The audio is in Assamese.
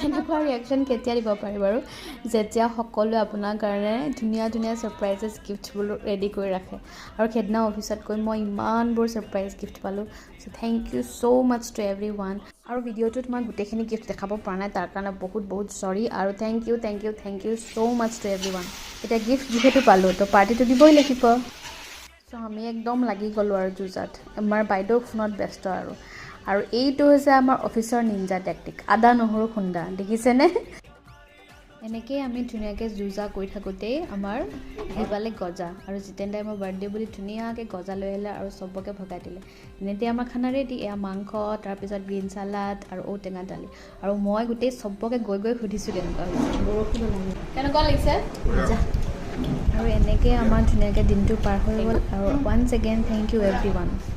এনেকুৱা ৰিয়েকশ্যন কেতিয়া দিব পাৰি বাৰু যেতিয়া সকলোৱে আপোনাৰ কাৰণে ধুনীয়া ধুনীয়া ছাৰপ্ৰাইজেছ গিফ্টবোৰ ৰেডি কৰি ৰাখে আৰু সেইদিনা অফিচত গৈ মই ইমানবোৰ ছাৰপ্ৰাইজ গিফ্ট পালোঁ so' thank you so' much to everyone আৰু ভিডিঅ'টোত মই গোটেইখিনি গিফ্ট দেখাব পৰা নাই তাৰ কাৰণে বহুত বহুত চৰি আৰু thank you so' much to everyone এতিয়া গিফ্ট যিহেতু পালোঁ তো পাৰ্টিটো দিবই লাগিব চ' আমি একদম লাগি গ'লোঁ আৰু যুঁজাত আমাৰ বাইদেউ ফোনত ব্যস্ত আৰু এইটো হৈছে আমাৰ অফিচৰ নিঞ্জা টেকটিক আদা নহৰু খুন্দা দেখিছেনে এনেকেই আমি ধুনীয়াকৈ যুঁজা কৰি থাকোঁতেই আমাৰ আহি পালে গজা আৰু জিতেন দাই মোৰ বাৰ্থডে বুলি ধুনীয়াকৈ গজা লৈ আহিলে আৰু চবকে ভগাই দিলে এনেতে আমাৰ খানা ৰেডি এয়া মাংস তাৰপিছত গ্ৰীণ চালাড আৰু ঔটেঙা দালি আৰু মই গোটেই চবকে গৈ গৈ সুধিছোঁ কেনেকুৱা হৈছে বৰষুণো লাগে কেনেকুৱা লাগিছে আৰু এনেকৈ আমাৰ ধুনীয়াকৈ দিনটো পাৰ হৈ গ'ল আৰু once again thank you every one